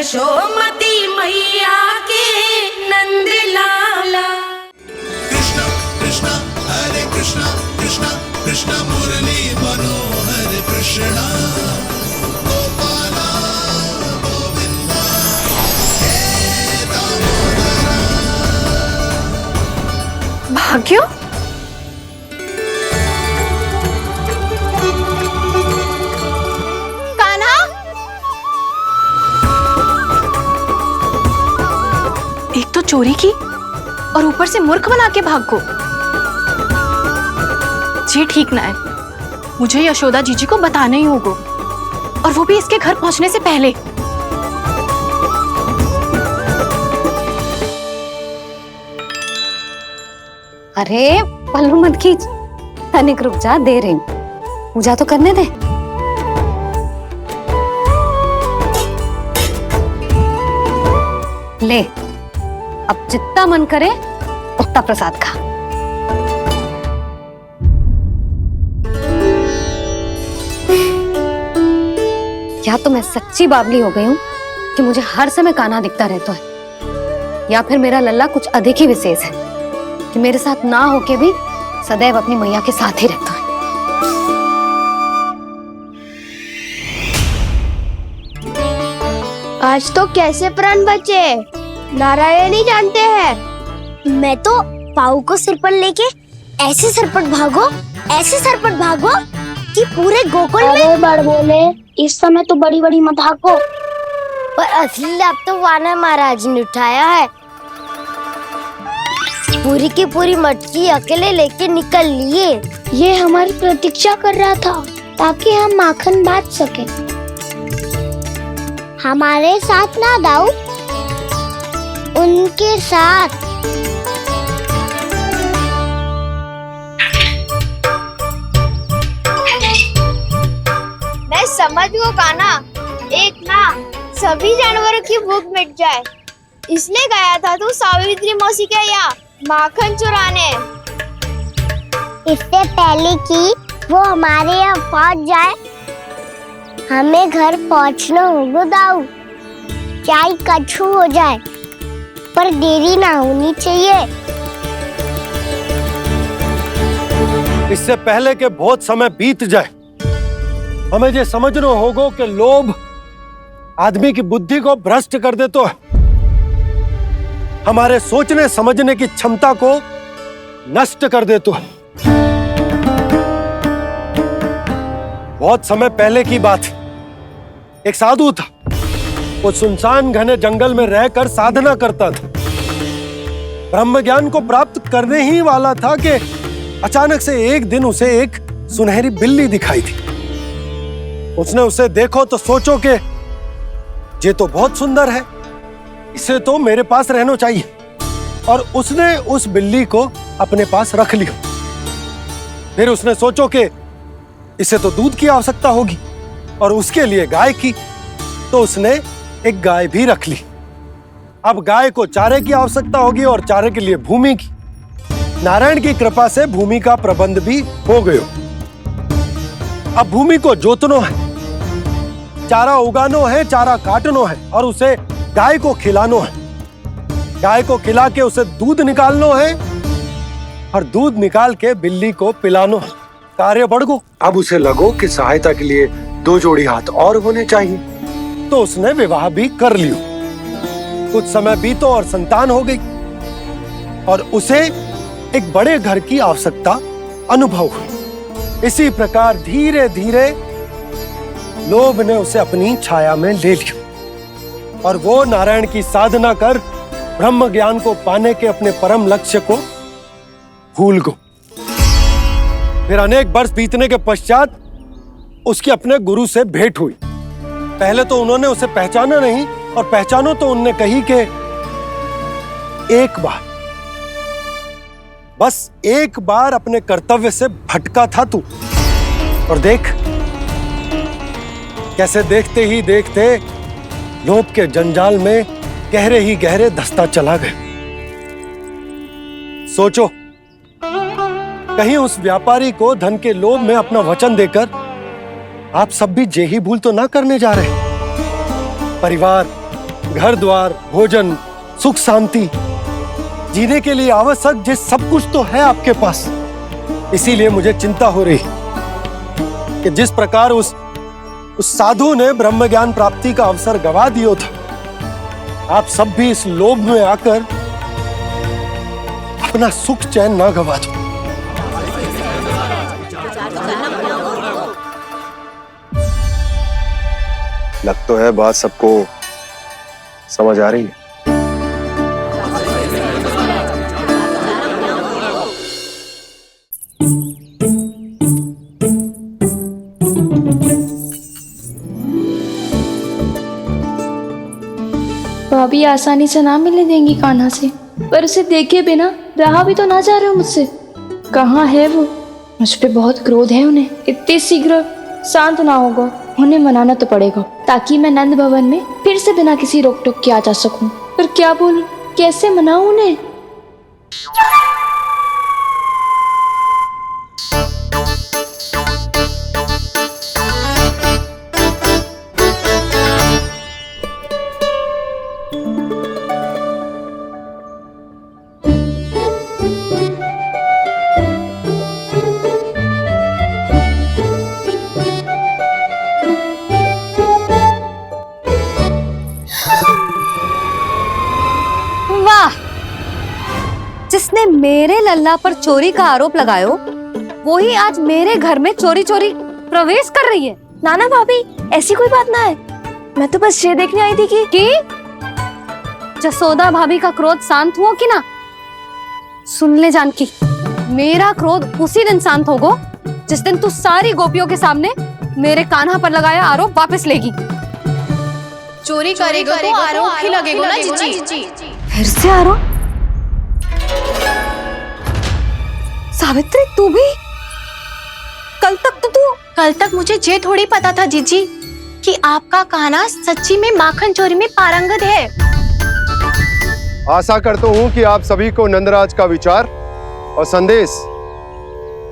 यशोमती मैया के नंद लाला। कृष्ण कृष्ण हरे कृष्ण कृष्ण कृष्ण मुरली मनोहर कृष्ण गोपाला गोविंदा हे दामोदरा। भाग्य, एक तो चोरी की और ऊपर से मूर्ख बना के भाग को। ये ठीक ना है, मुझे यशोदा जीजी को बताना ही होगा, और वो भी इसके घर पहुंचने से पहले। अरे पल्लू मत खींच, तनिक रुक जा, दे रही हूं, पूजा तो करने दे। ले, अब जितना मन करे उतना प्रसाद खा। या तो मैं सच्ची बावली हो गई हूँ कि मुझे हर समय कान्हा दिखता रहता है, या फिर मेरा लल्ला कुछ अधिक ही विशेष है कि मेरे साथ ना होके भी सदैव अपनी मैया के साथ ही रहता है। आज तो कैसे प्राण बचे, नारायण ही जानते हैं। मैं तो पाऊ को सिर पर लेके ऐसे सरपट भागो कि पूरे गोकुल में बड़ बोले। इस समय तो बड़ी बड़ी मत भागो, पर असली लाभ तो वानर महाराज ने उठाया है। पूरी की पूरी मटकी अकेले लेके निकल लिए। ये हमारी प्रतीक्षा कर रहा था ताकि हम माखन बांट सके। हमारे साथ ना दाऊ, उनके साथ। मैं समझ गो कान्हा, एक ना सभी जानवरों की भूख मिट जाए, इसलिए गया था तू सावित्री मौसी के यहाँ माखन चुराने। इससे पहले कि वो हमारे यहाँ पहुँच जाए, हमें घर पहुँचना होगा दाऊ, चाहे कछु हो जाए, पर देरी ना होनी चाहिए। इससे पहले कि बहुत समय बीत जाए, हमें ये समझना होगा कि लोभ आदमी की बुद्धि को भ्रष्ट कर दे, तो हमारे सोचने समझने की क्षमता को नष्ट कर दे। तो बहुत समय पहले की बात, एक साधु था, वो सुनसान घने जंगल में रहकर साधना करता था। ब्रह्म ज्ञान को प्राप्त करने ही वाला था कि अचानक से एक दिन उसे एक सुनहरी बिल्ली दिखाई थी। उसने उसे देखो तो सोचो कि ये तो बहुत सुंदर है, इसे तो मेरे पास रहना चाहिए, और उसने उस बिल्ली को अपने पास रख लिया। फिर उसने सोचो कि इसे तो दूध की आवश्यकता होगी और उसके लिए गाय की, तो उसने एक गाय भी रख ली। अब गाय को चारे की आवश्यकता होगी और चारे के लिए भूमि की। नारायण की कृपा से भूमि का प्रबंध भी हो गयो। अब भूमि को जोतनो है, चारा उगानो है, चारा काटनो है, और उसे गाय को खिलानो है। गाय को खिला के उसे दूध निकालनो है, और दूध निकाल के बिल्ली को पिलानो है। कार्य बढ़ गो। अब उसे लगो कि सहायता के लिए 2 जोड़ी हाथ और होने चाहिए, तो उसने विवाह भी कर लियो। कुछ समय बीतो और संतान हो गई, और उसे एक बड़े घर की आवश्यकता अनुभव हुई। इसी प्रकार धीरे धीरे लोभ ने उसे अपनी छाया में ले लिया, और वो नारायण की साधना कर ब्रह्म ज्ञान को पाने के अपने परम लक्ष्य को भूल गो। फिर अनेक वर्ष बीतने के पश्चात उसकी अपने गुरु से भेंट हुई। पहले तो उन्होंने उसे पहचाना नहीं, और पहचानो तो उनने कही कि एक बार, बस एक बार अपने कर्तव्य से भटका था तू, और देख कैसे देखते ही देखते लोभ के जंजाल में गहरे ही गहरे धंसता चला गया। सोचो, कहीं उस व्यापारी को धन के लोभ में अपना वचन देकर आप सब भी जे ही भूल तो ना करने जा रहे। परिवार, घर द्वार, भोजन, सुख शांति, जीने के लिए आवश्यक जिस सब कुछ तो है आपके पास। इसीलिए मुझे चिंता हो रही कि जिस प्रकार उस साधु ने ब्रह्म ज्ञान प्राप्ति का अवसर गवा दिया था, आप सब भी इस लोभ में आकर अपना सुख चैन ना गवा दो। लग तो है बात सबको समझ आ रही है। भाभी आसानी से ना मिलने देंगी कान्हा से, पर उसे देखे बिना रहा भी तो ना जा रहे मुझसे। कहाँ है वो? मुझ पे बहुत क्रोध है उन्हें। इतनी शीघ्र शांत ना होगा, उन्हें मनाना तो पड़ेगा ताकि मैं नंद भवन में फिर से बिना किसी रोक टोक के आ जा सकूं। पर क्या बोलूं, कैसे मनाऊं उन्हें? जिसने मेरे लल्ला पर चोरी का आरोप लगायो, वो ही आज मेरे घर में चोरी चोरी प्रवेश कर रही है। नाना भाभी, ऐसी कोई बात ना है, मैं तो बस ये देखने आई थी कि जसोदा भाभी का क्रोध शांत हुआ कि ना? सुन ले जानकी, मेरा क्रोध उसी दिन शांत होगा जिस दिन तू सारी गोपियों के सामने मेरे कान्हा पर लगाया आरोप वापस लेगी। चोरी करेगा तो आरोप ही लगेगा ना जीजी। फिर से आरोप? सावित्री, तू भी? कल तक मुझे ये थोड़ी पता था जीजी कि आपका कान्हा सच्ची में माखन चोरी में पारंगत है। आशा करता हूँ कि आप सभी को नंदराज का विचार और संदेश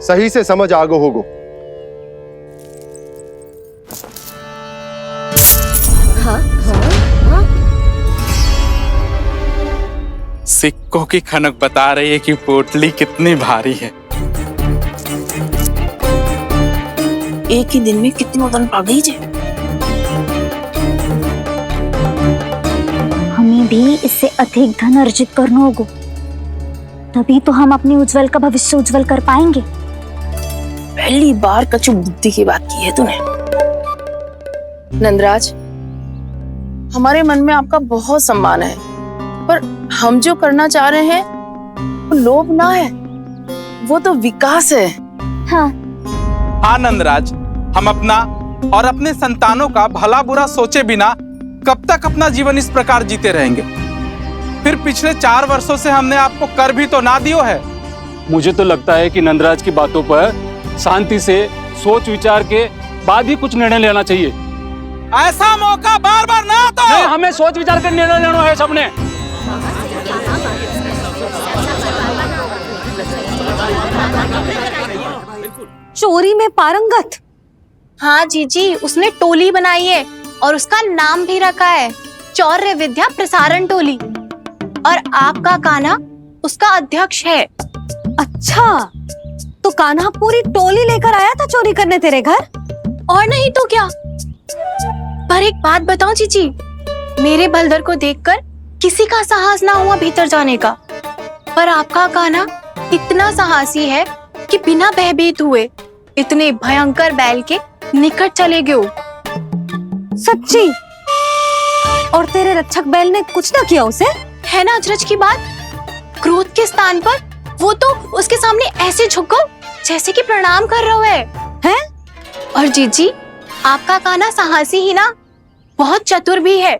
सही से समझ आ गो होगो। सिक्कों की खनक बता रही है कि पोटली कितनी भारी है। एक ही दिन में कितनी उड़न पड़ गई जे। हमें भी इससे अधिक धन अर्जित करना होगा, तभी तो हम अपनी उज्जवल का भविष्य उज्जवल कर पाएंगे। पहली बार कछु बुद्धि की बात की है तूने। नंदराज, हमारे मन में आपका बहुत सम्मान है, पर हम जो करना चाह रहे हैं वो लोभ ना है, वो तो विकास है। हाँ नंदराज, हम अपना और अपने संतानों का भला बुरा सोचे बिना कब तक अपना जीवन इस प्रकार जीते रहेंगे? फिर पिछले 4 वर्षों से हमने आपको कर भी तो ना दियो है। मुझे तो लगता है कि नंदराज की बातों पर शांति से सोच विचार के बाद ही कुछ निर्णय लेना चाहिए। ऐसा मौका बार बार ना दो। नहीं, हमें सोच विचार कर निर्णय लेना है सबने। चोरी में पारंगत? हाँ जीजी, उसने टोली बनाई है और उसका नाम भी रखा है चौर्य विद्या प्रसारण टोली, और आपका कान्हा उसका अध्यक्ष है। अच्छा, तो कान्हा पूरी टोली लेकर आया था चोरी करने तेरे घर? और नहीं तो क्या। पर एक बात बताऊं जीजी, मेरे बलदर को देखकर किसी का साहस ना हुआ भीतर जाने का, पर आपका कान्हा इतना साहसी है कि बिना भयभीत हुए इतने भयंकर बैल के निकट चले गए। सच्ची? और तेरे रक्षक बैल ने कुछ ना किया उसे? है ना अचरज की बात। क्रोध के स्थान पर वो तो उसके सामने ऐसे झुको जैसे कि प्रणाम कर रहा है। और जीजी, आपका कान्हा साहसी ही ना, बहुत चतुर भी है।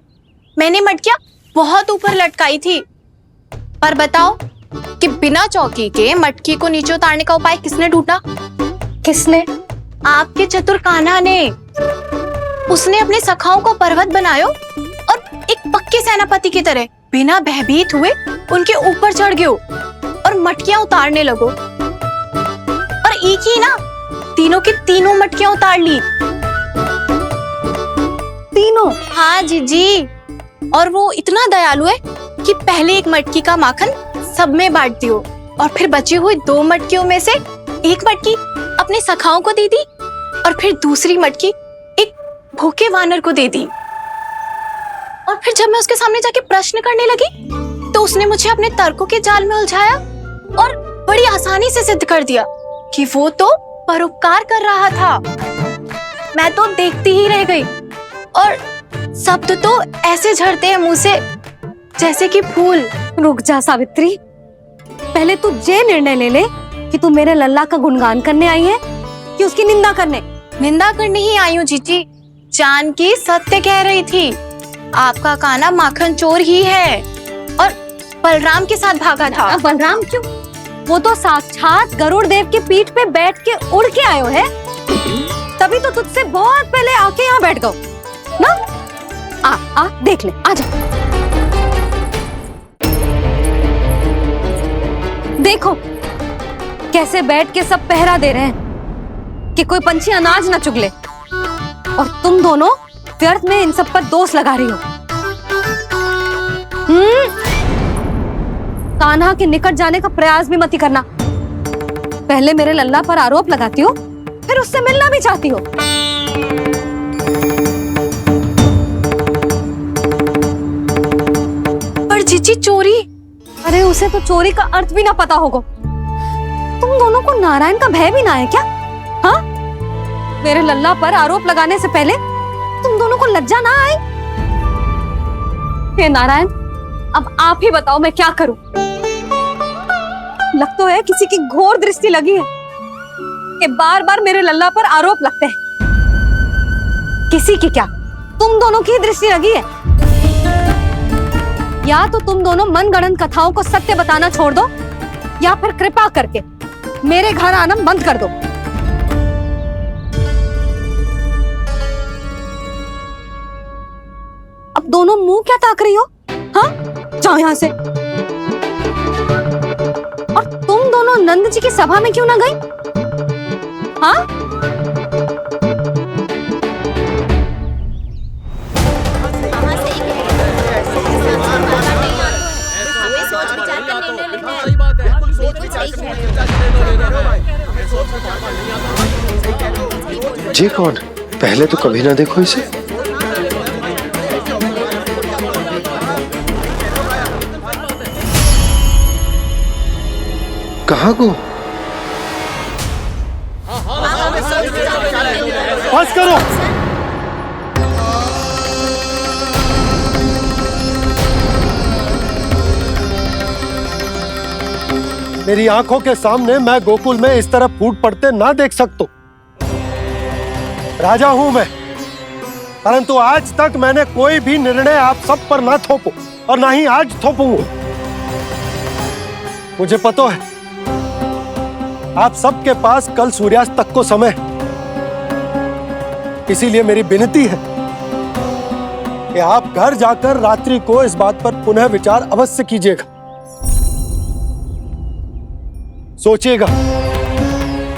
मैंने मटकियां बहुत ऊपर लटकाई थी, पर बताओ कि बिना चौकी के मटकी को नीचे उतारने का उपाय किसने ढूंढा? किसने? आपके चतुर कान्हा ने। उसने अपने सखाओं को पर्वत बनायो और एक पक्के सेनापति की तरह बिना भयभीत हुए उनके ऊपर चढ़ गयो और मटकियां उतारने लगो। और एक ही ना, तीनों की तीनों मटकियां उतार ली। तीनों? हाँ जीजी, और वो इतना दयालु है कि पहले एक मटकी का माखन सब में बांट दियो और फिर बची हुई 2 मटकियों में से एक मटकी अपने सखाओं को दे दी और फिर दूसरी मटकी एक भूखे वानर को दे दी। और फिर जब मैं उसके सामने जाके प्रश्न करने लगी तो उसने मुझे अपने तर्कों के जाल में उलझाया और बड़ी आसानी से सिद्ध कर दिया कि वो तो परोपकार कर रहा था। मैं तो देखती ही रह गई और शब्द तो ऐसे झड़ते हैं मुंह से जैसे कि फूल। रुक जा सावित्री, पहले तू ये निर्णय ले ले कि तू मेरे लल्ला का गुणगान करने आई है कि उसकी निंदा करने। निंदा करने ही आई हूँ जीजी। जानकी सत्य कह रही थी, आपका कान्हा माखन चोर ही है और बलराम के साथ भागा था। बलराम क्यों? वो तो साक्षात गरुड़ देव की पीठ पे बैठ के उड़ के आयो है, तभी तो तुझसे बहुत पहले आके यहाँ बैठ गओ ना। आ देख ले, आ जा। देखो कैसे बैठ के सब पहरा दे रहे हैं कि कोई पंछी अनाज ना चुगले, और तुम दोनों व्यर्थ में इन सब पर दोष लगा रही हो। कान्हा के निकट जाने का प्रयास भी मत ही करना। पहले मेरे लल्ला पर आरोप लगाती हो, फिर उससे मिलना भी चाहती हो। पर जीजी चोरी, अरे उसे तो चोरी का अर्थ भी ना पता होगा। तुम दोनों को नारायण का भय भी ना है क्या? हाँ, मेरे लल्ला पर आरोप लगाने से पहले तुम दोनों को लज्जा ना आई? हे नारायण, अब आप ही बताओ मैं क्या करूं। लग तो है किसी की घोर दृष्टि लगी है कि बार बार मेरे लल्ला पर आरोप लगते हैं। किसी की क्या, तुम दोनों की दृष्टि लगी है। या तो तुम दोनों मनगढ़ंत कथाओं को सत्य बताना छोड़ दो, या फिर कृपा करके मेरे घर आना बंद कर दो। अब दोनों मुंह क्या ताक रही हो? हाँ, जाओ यहां से। और तुम दोनों नंद जी की सभा में क्यों ना गई? हाँ, ये कौन? पहले तो कभी ना देखो इसे। कहाँ को? बस करो। मेरी आंखों के सामने मैं गोकुल में इस तरह फूट पड़ते ना देख सकता। राजा हूं मैं, परंतु आज तक मैंने कोई भी निर्णय आप सब पर ना थोपो और ना ही आज थोपूंगा। मुझे पता है आप सबके पास कल सूर्यास्त तक को समय, इसीलिए मेरी विनती है कि आप घर जाकर रात्रि को इस बात पर पुनः विचार अवश्य कीजिएगा। सोचिएगा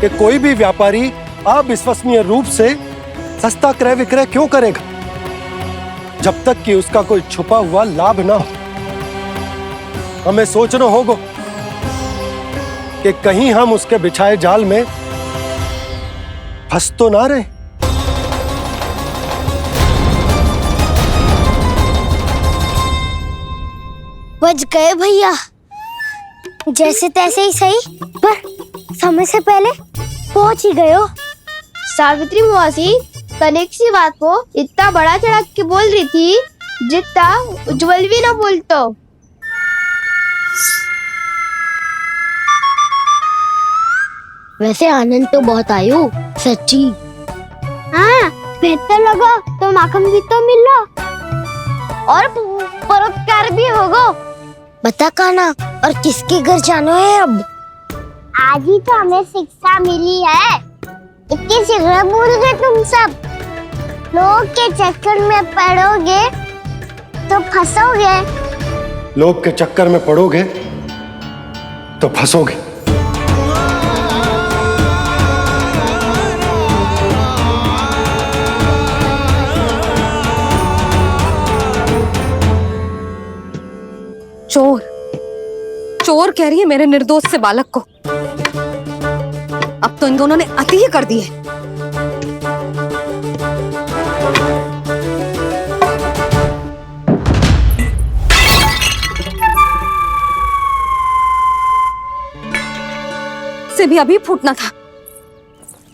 कि कोई भी व्यापारी अविश्वसनीय रूप से सस्ता क्रय विक्रय क्यों करेगा जब तक कि उसका कोई छुपा हुआ लाभ ना हो। हमें सोचना होगा कि कहीं हम उसके बिछाए जाल में फंस तो ना रहे। बच गए भैया, जैसे तैसे ही सही, पर समय से पहले पहुंच ही गए हो। सावित्री मौसी कनेक सी बात को इतना बड़ा चढ़ा के बोल रही थी जितना उज्जवल भी ना बोलतो। वैसे आनंद तो बहुत आयो, सच्ची। हाँ, बेहतर लगा तो माखन भी तो मिला और परोपकार भी होगा। बता कान्हा, और किसके घर जाना है अब? आज ही तो हमें शिक्षा मिली है, इतनी शीघ्र भूल गए तुम सब। लोग के चक्कर में पड़ोगे तो फंसोगे। लोग के चक्कर में पड़ोगे तो फंसोगे। चोर चोर कह रही है मेरे निर्दोष से बालक को। अब तो इन दोनों ने अति ही कर दी है। से भी अभी फूटना था।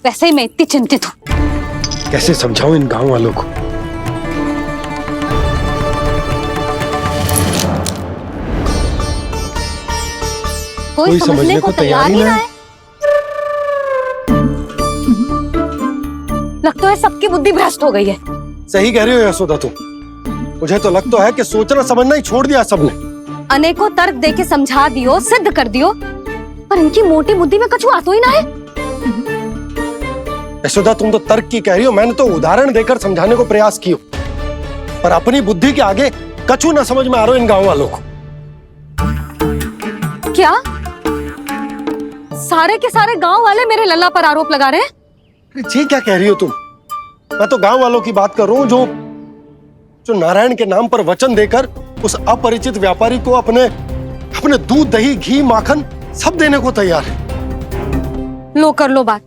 वैसे ही मैं इतनी चिंतित हूं। कैसे समझाऊं इन गांव वालों को? कोई समझने को तैयार ही ना है। लगता है सबकी बुद्धि भ्रष्ट हो गई है। सही कह रही हो यशोदा तुम। मुझे तो लगता है कि सोचना समझना ही छोड़ दिया सबने। अनेकों तर्क देके समझा दियो, सिद्ध कर दियो, पर इनकी मोटी बुद्धि में कछु आतो ही ना है। यशोदा तुम तो तर्क की कह रही हो, मैंने तो उदाहरण देकर समझाने को प्रयास किया, पर अपनी बुद्धि के आगे कछु ना समझ में आ रहा इन गांव वालों को। क्या सारे के सारे गांव वाले मेरे लल्ला पर आरोप लगा रहे हैं? जी क्या कह रही हो तुम? मैं तो गांव वालों की बात कर रहा हूं जो नारायण के नाम पर वचन देकर उस अपरिचित व्यापारी को अपने दूध, दही, घी, माखन सब देने को तैयार है। लो कर लो बात।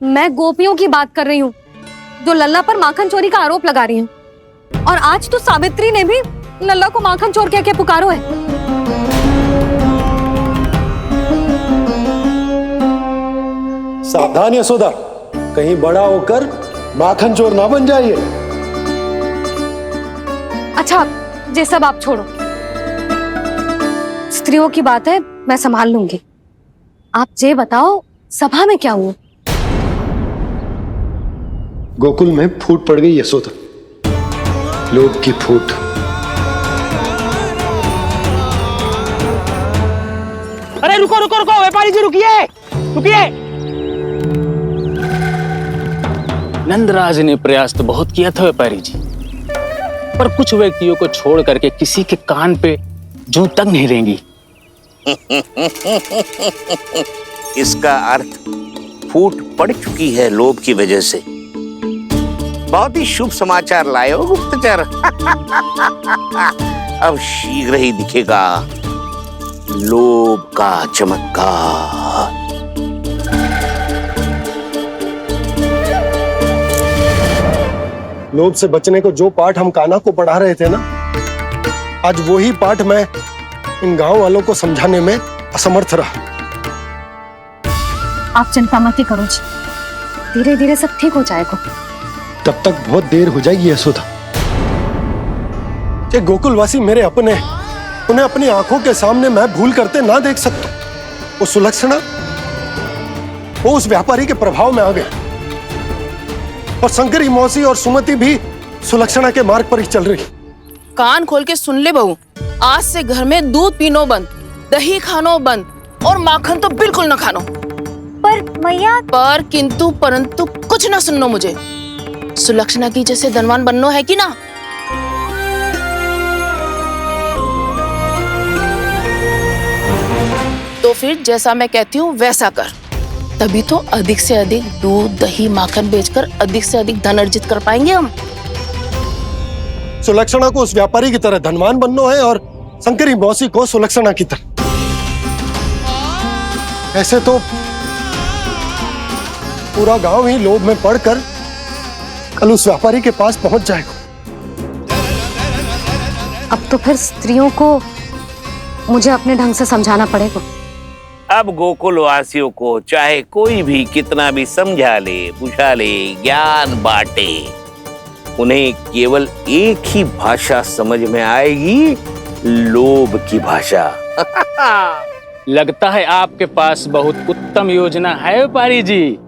मैं गोपियों की बात कर रही हूँ जो लल्ला पर माखन चोरी का आरोप लगा रही हूँ। और आज तो सावित्री ने भी लल्ला को माखन चोर कह के पुकारो है। सावधान यशोदा, कहीं बड़ा होकर माखन चोर ना बन जाइए। अच्छा ये सब आप छोड़ो, स्त्रियों की बात है, मैं संभाल लूंगी। आप ये बताओ सभा में क्या हुआ? गोकुल में फूट पड़ गई यशोदा, लोभ की फूट। अरे रुको रुको रुको, व्यापारी जी रुकिए रुकिए। नंदराज ने प्रयास तो बहुत किया था व्यापारी जी, पर कुछ व्यक्तियों को छोड़ करके किसी के कान पे जूं तक नहीं रेंगी। इसका अर्थ फूट पड़ चुकी है लोभ की वजह से। बहुत ही शुभ समाचार लाए हो गुप्तचर। अब शीघ्र ही दिखेगा लोभ का चमत्कार। लोभ से बचने को जो पाठ हम कान्हा को पढ़ा रहे थे ना, आज वही पाठ मैं इन गांव वालों को समझाने में असमर्थ रहा। आप चिंता मत ही करो जी, धीरे धीरे सब ठीक हो जाएगा। तब तक बहुत देर हो जाएगी यशोदा। ये गोकुलवासी मेरे अपने, उन्हें अपनी आंखों के सामने मैं भूल करते ना देख सकता। वो सुलक्षणा, वो उस व्यापारी के प्रभाव में आ गए, और शंकरी मौसी और सुमति भी सुलक्षणा के मार्ग पर ही चल रही। कान खोल के सुन ले बहू, आज से घर में दूध पीनो बंद, दही खानो बंद, और माखन तो बिल्कुल न खानो। पर मैया, पर किंतु परंतु कुछ ना सुननो मुझे। सुलक्षणा की जैसे धनवान बननो है कि ना? तो फिर जैसा मैं कहती हूँ वैसा कर, तभी तो अधिक से अधिक दूध, दही, माखन बेचकर अधिक से अधिक धन अर्जित कर पाएंगे हम। सुलक्षणा को उस व्यापारी की तरह धनवान बनना है और शंकरी मौसी को सुलक्षणा की तरह। ऐसे तो पूरा गांव ही लोभ में पड़कर कल उस व्यापारी के पास पहुंच जाएगा। अब तो फिर स्त्रियों को मुझे अपने ढंग से समझाना पड़ेगा। अब गोकुल वासियों को चाहे कोई भी कितना भी समझा ले, बुझा ले, ज्ञान बांटे, उन्हें केवल एक ही भाषा समझ में आएगी, लोभ की भाषा। लगता है आपके पास बहुत उत्तम योजना है व्यापारी जी।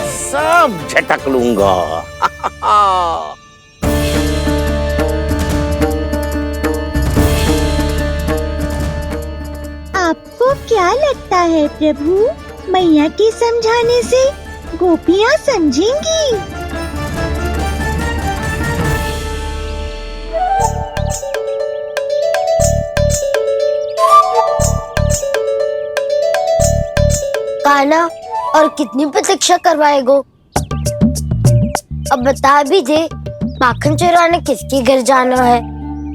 सब झटक लूंगा। आपको क्या लगता है प्रभु, मैया के समझाने से गोपियाँ समझेंगी? कान्हा, और कितनी प्रतीक्षा करवाएगो? अब बता भी दे, माखन चुराने किसके घर जाना है?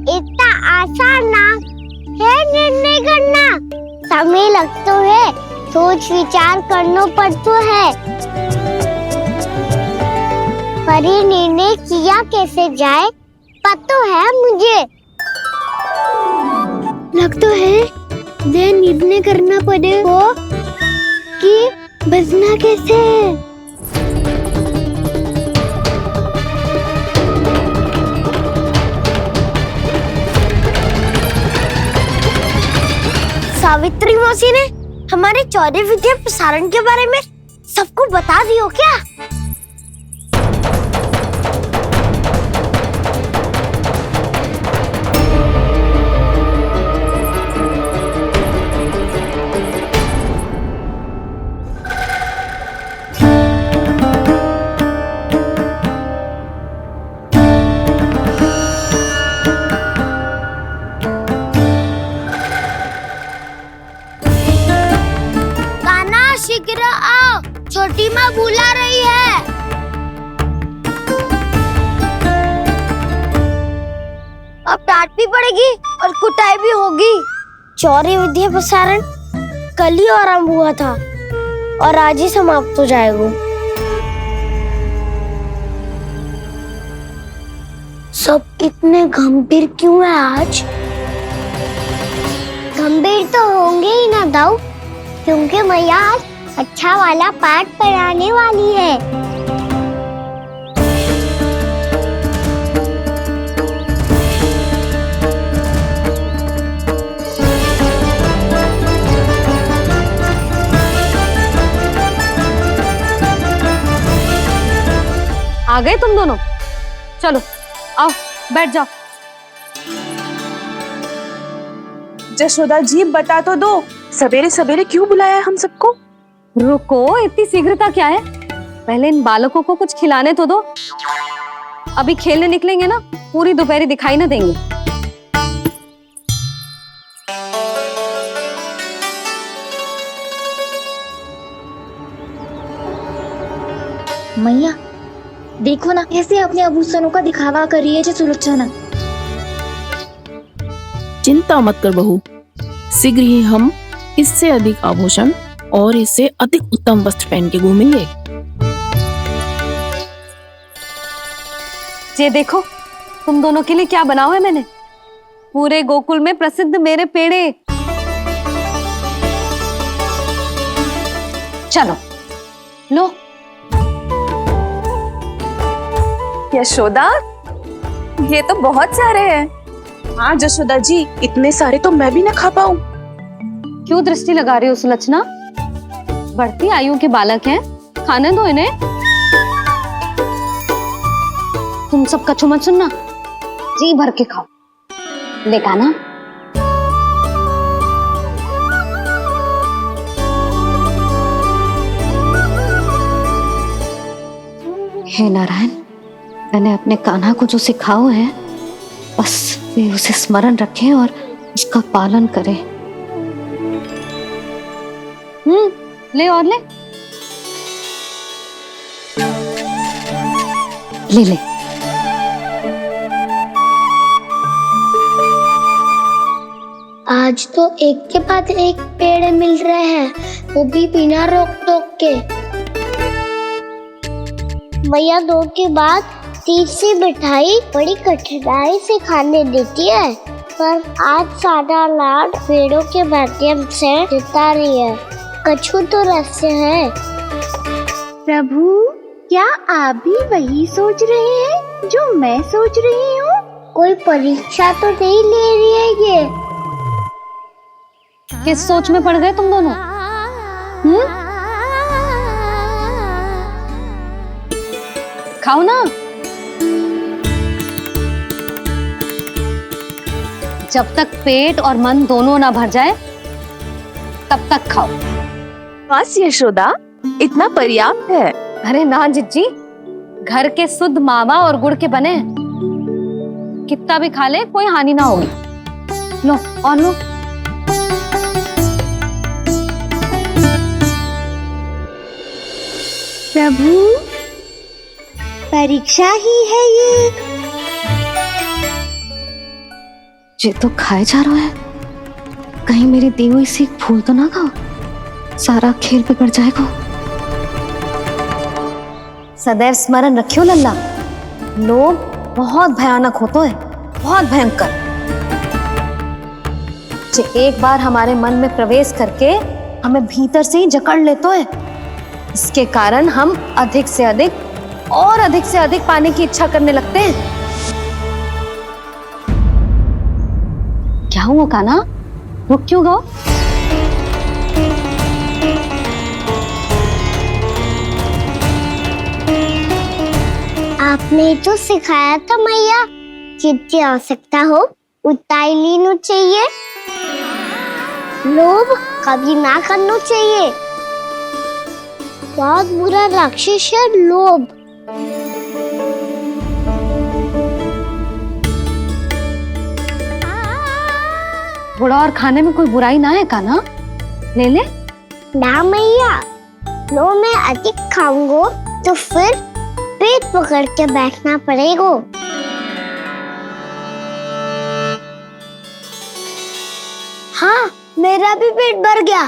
इतना आसान ना है निर्णय करना। समय लगता है, सोच विचार करना पड़ता है। पर ये निर्णय किया कैसे जाए पता है मुझे। लगता है ये निर्णय करना पड़ेगा कि बचना कैसे है। सावित्री मौसी ने हमारे 14 विद्या प्रसारण के बारे में सबको बता दियो क्या? शीघ्र आओ, छोटी माँ बुला रही है। अब डांट भी पड़ेगी और कुटाई भी होगी। 14 विद्या प्रसारण कल ही आरंभ हुआ था और आज ही समाप्त हो जाएगा। सब इतने गंभीर क्यों है आज? गंभीर तो होंगे ही ना दाऊ, क्योंकि मैया आज अच्छा वाला पाठ पढ़ाने वाली है। आ गए तुम दोनों? चलो आओ बैठ जाओ। जशोदा जी बता तो दो, सवेरे सवेरे क्यों बुलाया है हम सबको? रुको, इतनी शीघ्रता क्या है? पहले इन बालकों को कुछ खिलाने तो दो। अभी खेलने निकलेंगे ना, पूरी दोपहरी दिखाई ना देंगे। मैया देखो ना, कैसे अपने आभूषणों का दिखावा कर रही है जो सुलोचना। चिंता मत कर बहू, शीघ्र ही हम इससे अधिक आभूषण और इससे अधिक उत्तम वस्त्र पहन के घूमेंगे। ये देखो तुम दोनों के लिए क्या बनाओ है मैंने। पूरे गोकुल में प्रसिद्ध मेरे पेड़े। चलो लो। यशोदा, ये तो बहुत सारे हैं। हाँ जशोदा जी, इतने सारे तो मैं भी ना खा पाऊं। क्यों दृष्टि लगा रही हो सुलक्षणा? बढ़ती आयु के बालक हैं, खाने दो इन्हें। तुम सब कछु मत सुनना, जी भर के खाओ। देखा ना? हे नारायण, मैंने अपने कान्हा को जो सिखाओ है, बस वे उसे स्मरण रखें और उसका पालन करें। ले और ले ले ले। आज तो एक के बाद एक पेड़ मिल रहे हैं, वो भी बिना रोक टोक के। मैया 2 के बाद तीसरी मिठाई बड़ी कठिनाई से खाने देती है, पर आज सादा लाड पेड़ों के माध्यम से जिता रही है। कछु तो रहस्य है। प्रभु, क्या आप भी वही सोच रहे हैं जो मैं सोच रही हूँ? कोई परीक्षा तो नहीं ले रही है ये? किस सोच में पड़ गए तुम दोनों? खाओ ना। जब तक पेट और मन दोनों ना भर जाए तब तक खाओ। बस यशोदा, इतना पर्याप्त है। अरे ना जिज्जी, घर के शुद्ध मावा और गुड़ के बने, कितना भी खा ले कोई हानि ना होगी। लो और लो। प्रभु, परीक्षा ही है ये। ये तो खाए जा रहा है। कहीं मेरी दी हुई सीख भूल तो ना खाओ, सारा खेल बिगड़ जाएगा। सदैव स्मरण रखियो लल्ला, लोभ बहुत भयानक होता है, बहुत भयंकर। जो एक बार हमारे मन में प्रवेश करके हमें भीतर से ही जकड़ लेता है, इसके कारण हम अधिक से अधिक और अधिक से अधिक पाने की इच्छा करने लगते हैं। क्या हुआ कान्हा, रुक क्यों गो? आपने तो सिखाया था मैया, जितनी आवश्यकता हो उतना ही लेना चाहिए, लोभ कभी ना करना चाहिए। बहुत बुरा राक्षस है लोभ। थोड़ा और खाने में कोई बुराई ना है कान्हा, ले ले। ना मैया, लो मैं अधिक खाऊंगा तो फिर पेट पकड़ के बैठना पड़ेगा। हाँ, मेरा भी पेट भर गया।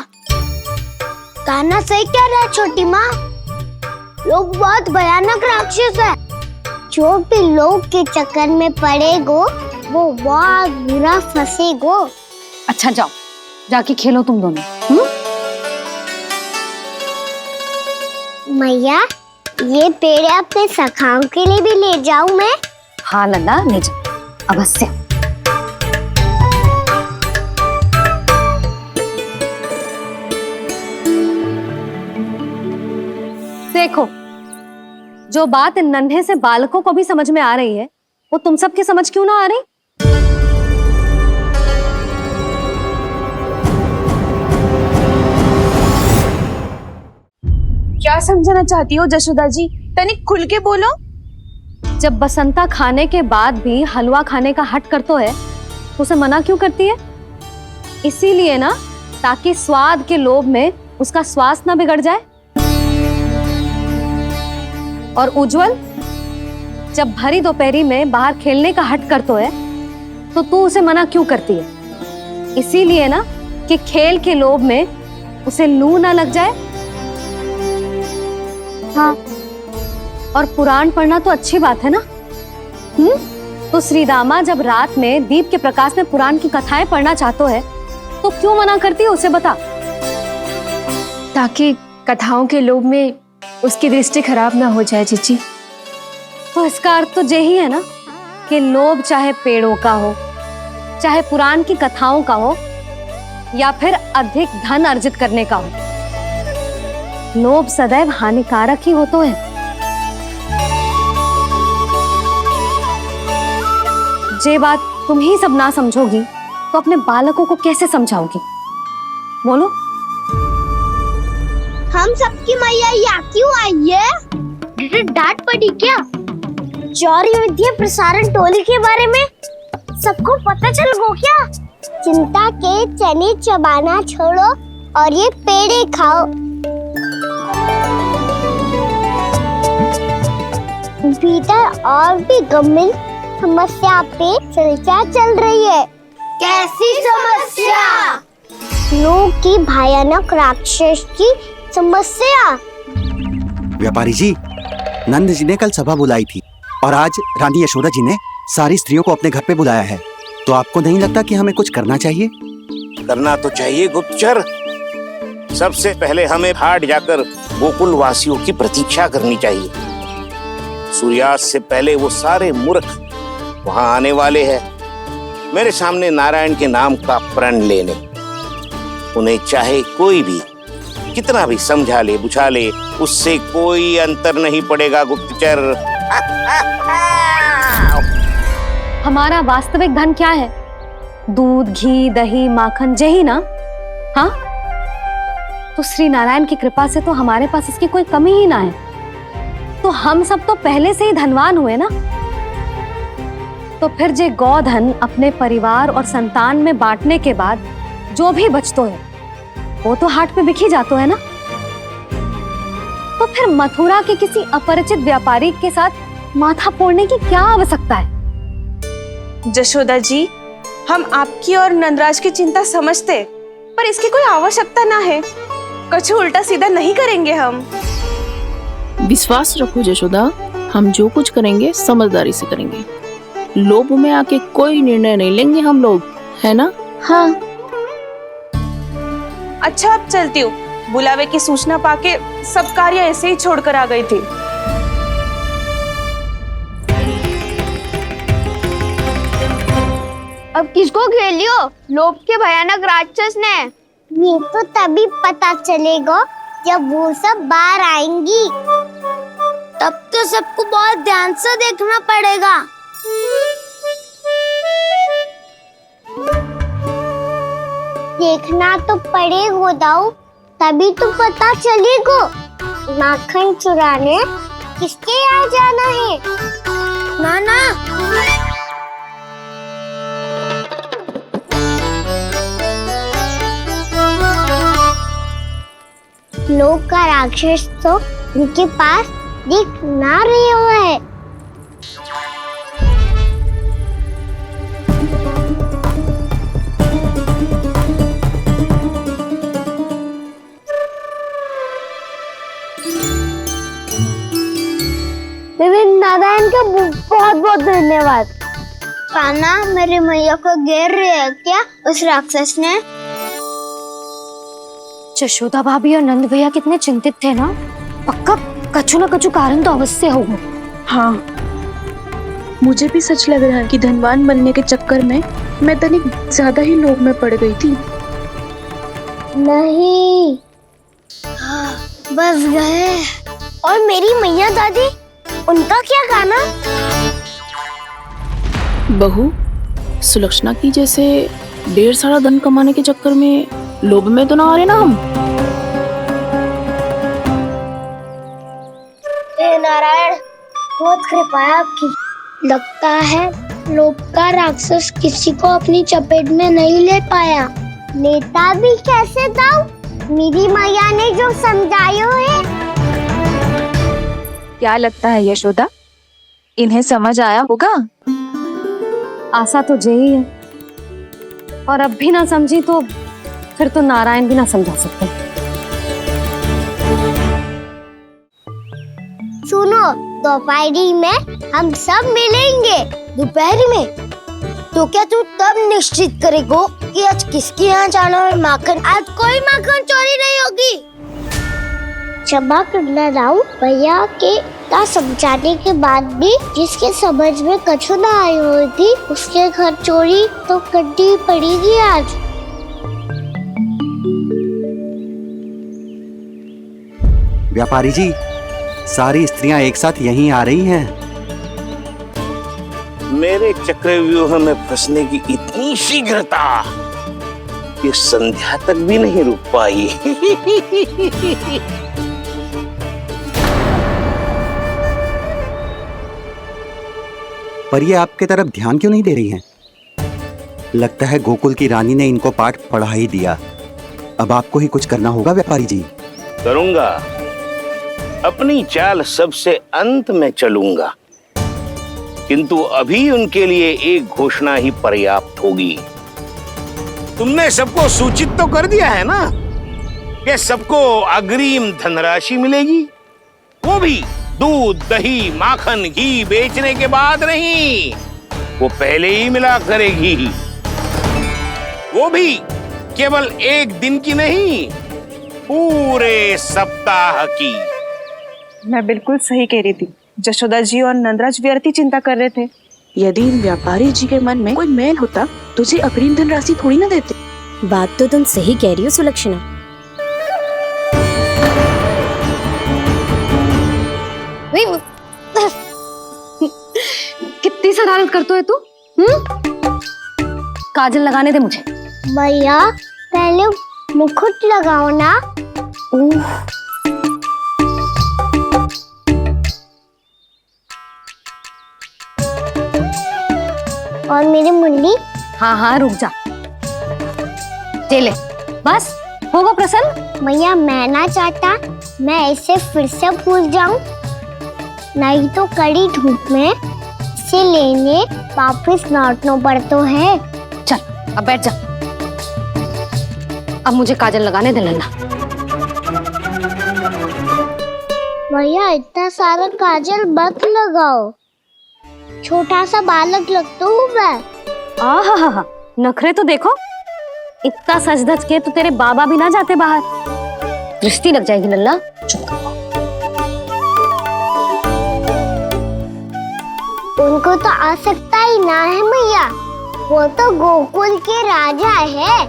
कान्हा सही कह रहा है छोटी माँ, लोग बहुत भयानक राक्षस है। जो भी लोग के चक्कर में पड़ेगो वो बहुत बुरा फंसेगो। अच्छा जाओ, जाके खेलो तुम दोनों। मैया, ये पेड़ अपने सखाओं के लिए भी ले जाऊं मैं? हाँ लल्ला, ले जाओ अवश्य। देखो, जो बात इन नन्हे से बालकों को भी समझ में आ रही है, वो तुम सबकी समझ क्यों ना आ रही? क्या समझाना चाहती हो जशोदा जी, तनिक खुल के बोलो। जब बसंता खाने के बाद भी हलवा खाने का हट करतो है तो उसे मना क्यों करती है? इसीलिए ना, ताकि स्वाद के लोभ में उसका स्वास्थ्य ना बिगड़ जाए। और उज्जवल, जब भरी दोपहरी में बाहर खेलने का हट करतो है तो तू उसे मना क्यों करती है? इसीलिए ना कि खेल के लोभ में उसे लू ना लग जाए। हाँ, और पुराण पढ़ना तो अच्छी बात है ना। तो श्री रामा जब रात में दीप के प्रकाश में पुराण की कथाएं पढ़ना चाहते है तो क्यों मना करती है? उसे बता। ताकि कथाओं के लोभ में उसकी दृष्टि खराब ना हो जाए जीजी। तो इसका अर्थ तो यही है ना कि लोभ चाहे पेड़ों का हो, चाहे पुराण की कथाओं का हो, या फिर अधिक धन अर्जित करने का हो, लोभ सदैव हानिकारक ही होता है। ये बात तुम ही सब ना समझोगी तो अपने बालकों को कैसे समझाओगी? बोलो। हम सबकी मैया यहाँ क्यों आई है? डांट पड़ी क्या? चौरी विद्या प्रसारण टोली के बारे में सबको पता चल गो क्या? चिंता के चने चबाना छोड़ो और ये पेड़े खाओ। भीतर और भी गंभीर समस्या पे चर्चा चल रही है। कैसी समस्या? लोग की भयानक राक्षस की समस्या। व्यापारी जी, नंद जी ने कल सभा बुलाई थी और आज रानी यशोदा जी ने सारी स्त्रियों को अपने घर पे बुलाया है। तो आपको नहीं लगता कि हमें कुछ करना चाहिए? करना तो चाहिए गुप्तचर। सबसे पहले हमें हाट जाकर गोकुल वासियों की प्रतीक्षा करनी चाहिए। सूर्यास्त से पहले वो सारे मूर्ख वहां आने वाले हैं, मेरे सामने नारायण के नाम का प्रण लेने। उन्हें चाहे कोई भी कितना भी समझा ले बुझा ले, उससे कोई अंतर नहीं पड़ेगा गुप्तचर। हमारा वास्तविक धन क्या है? दूध, घी, दही, माखन, यही ना? हाँ, तो श्री नारायण की कृपा से तो हमारे पास इसकी कोई कमी ही ना है। तो हम सब तो पहले से ही धनवान हुए ना। तो फिर जे गोधन अपने परिवार और संतान में बांटने के बाद जो भी बचतो है वो तो हाट पे बिखी जातो है ना। तो फिर मथुरा के किसी अपरिचित व्यापारी के साथ माथा फोड़ने की क्या आवश्यकता है? जशोदा जी, हम आपकी और नंदराज की चिंता समझते, पर इसकी कोई आवश्यकता ना है। कुछ उल्टा सीधा नहीं करेंगे हम। विश्वास रखो जशोदा, हम जो कुछ करेंगे समझदारी से करेंगे। लोभ में आके कोई निर्णय नहीं लेंगे हम लोग, है ना? हाँ। अच्छा, अब चलती हूँ। बुलावे की सूचना पाके सब कार्य ऐसे ही छोड़कर आ गई थी। अब किसको घेर लियो? लोभ के भयानक राक्षस ने। ये तो तभी पता चलेगा जब वो सब बाहर आएंगी। तब तो सबको बहुत ध्यान से देखना पड़ेगा। देखना तो पड़ेगा दाऊ, तभी तो पता चलेगा माखन चुराने किसके यहाँ जाना है। नाना, लोग का राक्षस तो उनके पास दिख ना रहे है। नारायण का बहुत बहुत धन्यवाद। कान्हा, मेरी मैया को घेर रहे है क्या उस राक्षस ने? यशोदा भाभी और नंद भैया कितने चिंतित थे ना। पक्का कछु ना कछु कारण तो अवश्य होगा। हाँ, मुझे भी सच लग रहा है कि धनवान बनने के चक्कर में मैं तनिक ज्यादा ही लोभ में पड़ गई थी। नहीं, बस गए। और मेरी मैया दादी, उनका क्या गाना? बहू, सुलक्षणा की जैसे ढेर सारा धन कमाने के चक्कर में लोभ में तो ना आ रहे ना हम। हे नारायण, बहुत कृपा है आपकी। लगता है लोभ का राक्षस किसी को अपनी चपेट में नहीं ले पाया। लेता भी कैसे दाऊ? मेरी मैया ने जो समझायो है। क्या लगता है यशोदा, इन्हें समझ आया होगा? आशा तो यही है, और अब भी ना समझी तो फिर तो नारायण भी ना समझा सकते। सुनो, दोपहरी में हम सब मिलेंगे। दोपहरी में? तो क्या तू तब निश्चित करेगो कि आज किसके यहाँ जाना है माखन? आज कोई माखन चोरी नहीं होगी। क्षमा करना राव, भैया के ना समझाने के बाद भी जिसके समझ में कछु ना आई हुई थी उसके घर चोरी तो करनी पड़ेगी आज। व्यापारी जी, सारी स्त्रियां एक साथ यहीं आ रही हैं। मेरे चक्रव्यूह में फंसने की इतनी शीघ्रता कि संध्या तक भी नहीं रुक पाई। पर ये आपके तरफ ध्यान क्यों नहीं दे रही हैं? लगता है गोकुल की रानी ने इनको पाठ पढ़ा ही दिया। अब आपको ही कुछ करना होगा व्यापारी जी। करूंगा, अपनी चाल सबसे अंत में चलूंगा, किंतु अभी उनके लिए एक घोषणा ही पर्याप्त होगी। तुमने सबको सूचित तो कर दिया है ना कि सबको अग्रिम धनराशि मिलेगी, वो भी दूध, दही, माखन, घी बेचने के बाद नहीं, वो पहले ही मिला करेगी। वो भी केवल एक दिन की नहीं, पूरे सप्ताह की। मैं बिल्कुल सही कह रही थी। जशोदा जी और नंदराज व्यर्थ ही चिंता कर रहे थे। यदि व्यापारी जी के मन में कोई मैल होता तुझे अग्रिम धनराशि थोड़ी ना देते। बात तो तुम सही कह रही हो सुलक्षणा। कितनी शरारत करते हो तू? काजल लगाने दे मुझे। भैया, पहले मुकुट लगाओ ना। और मेरी मुन्नी? हाँ हाँ, रुक जा। ले, बस होगा प्रसन्न। भैया, मैं ना चाहता मैं इसे फिर से भूल जाऊं, नहीं तो कड़ी धूप में इसे लेने वापस लौटना पड़ता है। चल अब बैठ जा। अब मुझे काजल लगाने दे लल्ला। भैया इतना सारा काजल मत लगाओ, छोटा सा बालक लगता हूँ मैं। आहा, नखरे तो देखो। इतना सज धज के तो तेरे बाबा भी ना जाते बाहर, दृष्टि लग जाएगी लल्ला। उनको तो आ सकता ही ना है मैया, वो तो गोकुल के राजा है।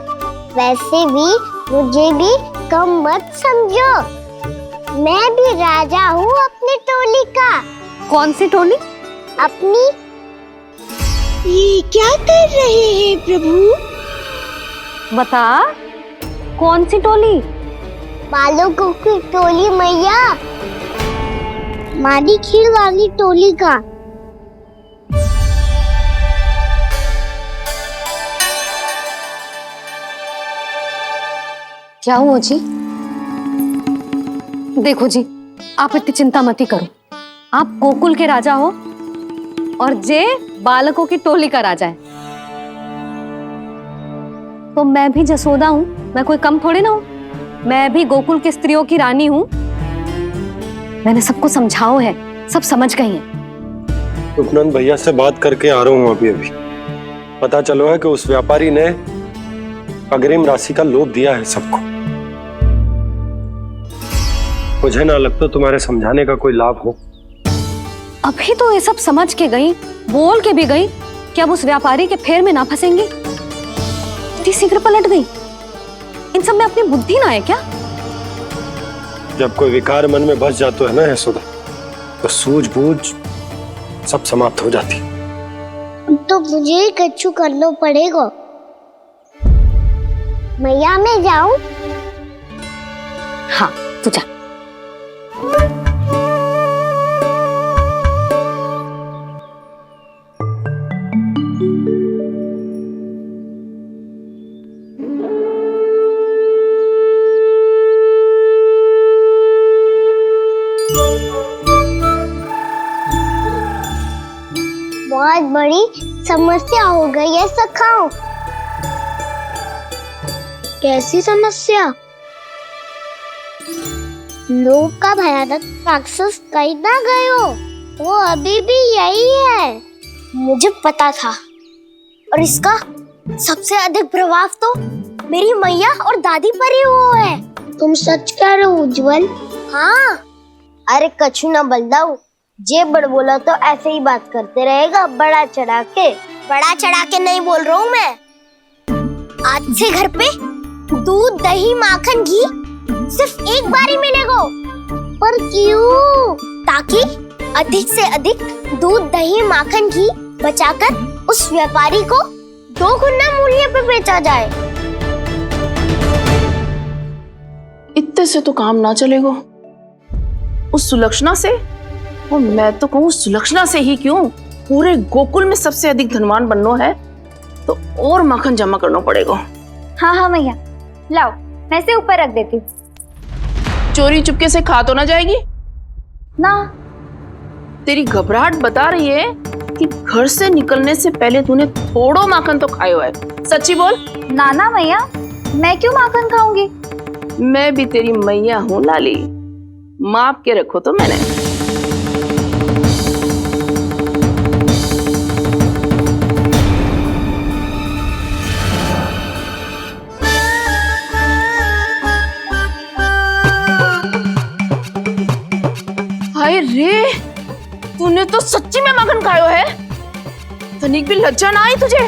वैसे भी मुझे भी कम मत समझो, मैं भी राजा हूँ अपनी टोली का। कौन सी टोली? अपनी। ये क्या कर रहे हैं प्रभु? बता, कौन सी टोली? बालकों की टोली मैया, मारी खीर वाली टोली का। क्या हुआ जी? देखो जी, आप इतनी चिंता मत ही करो। आप गोकुल के राजा हो और जे बालकों की टोली का राजा है। तो मैं भी जसोदा हूँ, मैं कोई कम थोड़े ना हूँ। मैं भी गोकुल की स्त्रियों की रानी हूँ। मैंने सबको समझाओ है, सब समझ गई हैं। उपनंद भैया से बात करके आ रहा हूँ अभी। पता चलो है कि उस व्यापारी ने अग्रिम राशि का लोभ दिया है सबको। मुझे ना लगता तुम्हारे समझाने का कोई लाभ हो। अभी तो ये सब समझ के गई, बोल के भी गई कि अब उस व्यापारी के फेर में ना फंसेंगी। इतनी शीघ्र पलट गई। इन सब में अपनी बुद्धि ना है क्या? जब कोई विकार मन में बस जाता है ना यशोदा, तो सूझबूझ सब समाप्त हो जाती। तो मुझे ही कच्चू करना पड़ेगा। मैया मैं जाऊं? हाँ तू जा। बहुत बड़ी समस्या हो गई है सखाओ। कैसी समस्या? लोभ का भयानक राक्षस कहीं ना गयो, वो अभी भी यही है। मुझे पता था, और इसका सबसे अधिक प्रभाव तो मेरी मैया और दादी पर ही हुआ है। तुम सच कह रहे हो उज्जवल? हाँ। अरे कछु ना बलदाऊ, जे बड़ बोला तो ऐसे ही बात करते रहेगा बड़ा चढ़ा के। बड़ा चढ़ा के नहीं बोल रहा हूँ मैं। आज से घर पे दूध दही माखन घी सिर्फ एक बार ही मिलेगा। पर क्यों? ताकि अधिक से अधिक दूध दही माखन घी बचाकर उस व्यापारी को 2 गुना मूल्य पे बेचा जाए। इतने से तो काम ना चलेगा। उस सुलक्षणा से, और मैं तो कहूँ सुलक्षणा से ही क्यों, पूरे गोकुल में सबसे अधिक धनवान बनना है तो और माखन जमा करना पड़ेगा। हाँ हाँ मैया, लाओ मैं इसे ऊपर रख देती हूँ। चोरी चुपके से खा तो ना जाएगी ना? तेरी घबराहट बता रही है कि घर से निकलने से पहले तूने थोड़ो माखन तो खायो है। सच्ची बोल। ना ना मैया, मैं क्यों माखन खाऊंगी? मैं भी तेरी मैया हूँ लाली, माप के रखो तो मैंने। हाय रे, तूने तो सच्ची में माखन खायो है। तनिक भी लज्जा ना आई तुझे?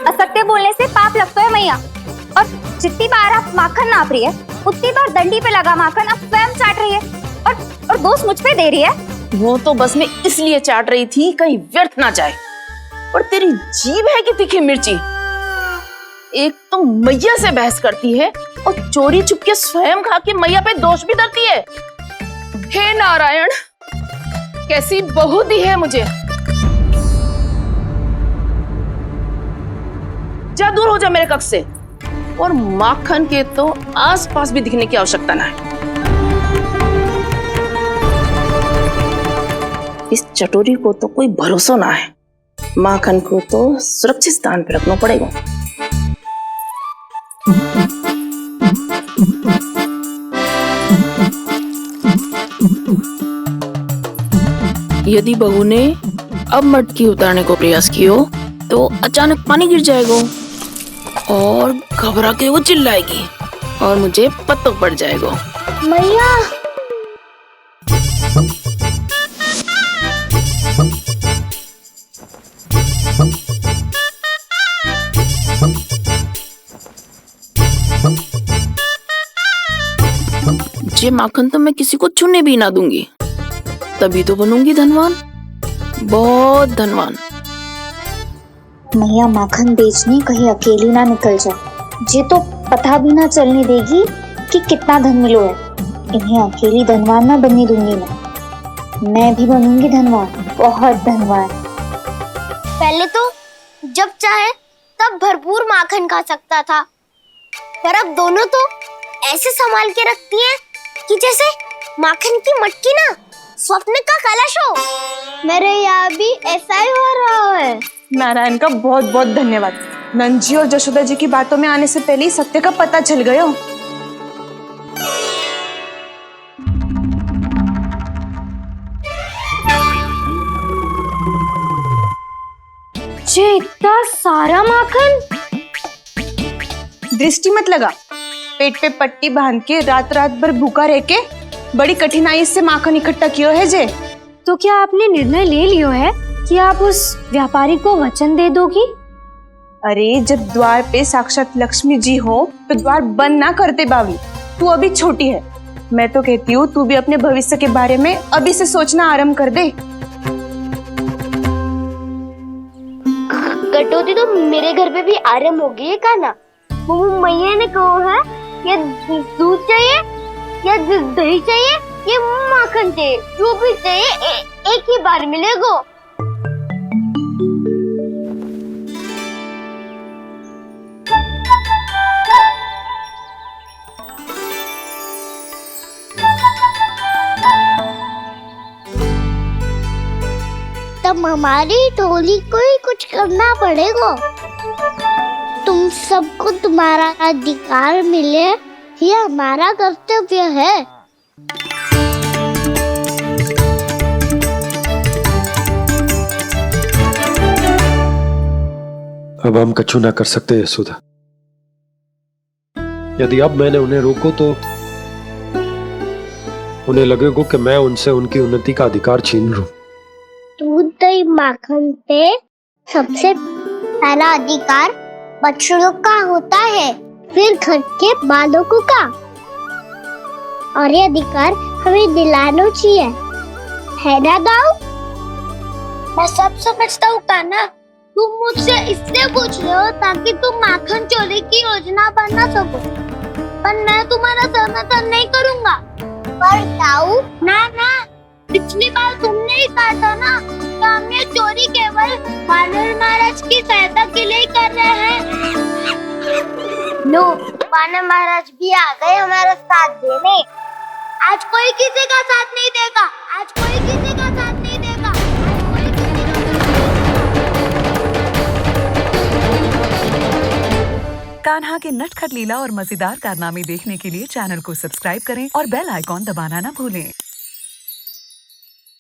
असत्य बोलने से पाप लगता है मैया, और जितनी बार आप माखन नाप रही है उतनी बार डंडी पे लगा माखन आप स्वयं चाट रही है, और दोष मुझ पे दे रही है। वो तो बस मैं इसलिए चाट रही थी कहीं व्यर्थ ना जाए। और तेरी जीभ है कि तीखी मिर्ची। एक तो मैया से बहस करती है और चोरी चुपके स्वयं खा के मैया पे दोष भी धरती है। हे नारायण, कैसी बहू दी है मुझे। जा दूर हो जा मेरे कक्ष से, और माखन के तो आसपास भी दिखने की आवश्यकता ना है। इस चटोरी को तो कोई भरोसा ना है। माखन को तो सुरक्षित स्थान पर रखना पड़ेगा। यदि बहू ने अब मटकी उतारने को प्रयास किया तो अचानक पानी गिर जाएगा और घबरा के वो चिल्लाएगी और मुझे पता पड़ जाएगा। मैया ये माखन तो मैं किसी को छूने भी ना दूंगी, तभी तो बनूंगी धनवान, बहुत धनवान। मैया माखन बेचने कहीं अकेली ना निकल जाए। जे तो पता भी ना चलने देगी कि कितना धन मिलो है। इन्हें अकेली धनवान ना बनने दूंगी मैं भी बनूंगी धनवान, बहुत धनवान। पहले तो जब चाहे तब भरपूर माखन खा सकता था, पर अब दोनों तो ऐसे संभाल के रखती हैं कि जैसे माखन की मटकी ना स्वप्न का कलश हो। मेरे यहाँ भी ऐसा ही हो रहा है। नारायण का बहुत बहुत धन्यवाद। नंद जी और जशोदा जी की बातों में आने से पहले ही सत्य का पता चल गया। जे इतना सारा माखन। दृष्टि मत लगा, पेट पे पट्टी बांध के रात रात भर भूखा रह के बड़ी कठिनाई से माखन इकट्ठा किया है जे। तो क्या आपने निर्णय ले लियो है कि आप उस व्यापारी को वचन दे दोगी? अरे जब द्वार पे साक्षात लक्ष्मी जी हो तो द्वार बंद ना करते बावली। तू अभी छोटी है, मैं तो कहती हूँ तू भी अपने भविष्य के बारे में अभी से सोचना आरंभ कर दे। कटौती तो मेरे घर पे भी आरंभ हो गई है काना। वो मैया ने कहा है या दूध चाहिए या दही चाहिए या माखन चाहिए, जो भी चाहिए एक ही बार मिलेगा। तब हमारी टोली को ही कुछ करना पड़ेगा। तुम सबको तुम्हारा अधिकार मिले, यह हमारा कर्तव्य है। अब हम कछु ना कर सकते यशोदा। यदि अब मैंने उन्हें रोको तो उन्हें लगेगा कि मैं उनसे उनकी उन्नति का अधिकार छीन लूं। दूध दही माखन पे सबसे पहला अधिकार बछड़ों का होता है, फिर घर के बालकों का, और ये अधिकार हमें दिलाना चाहिए, है ना दाऊ? मैं सब समझता हूँ कान्हा, तुम मुझसे इसलिए पूछ रहे हो ताकि तुम माखन चोरी की योजना बना सको, पर मैं तुम्हारा समर्थन नहीं करूँगा। पर दाऊ ना, पिछली बार तुमने ही कहा था ना कि हम ये चोरी केवल वानर महाराज की सहायता के लिए कर रहे हैं। लो, वानर महाराज भी आ गए हमारा साथ देने। आज कोई किसी का साथ नहीं देगा, आज कोई किसी का साथ नहीं देगा, आज कोई किसी का। कान्हा के नटखट लीला और मजेदार कारनामे देखने के लिए चैनल को सब्सक्राइब करें और बेल आइकॉन दबाना ना भूलें।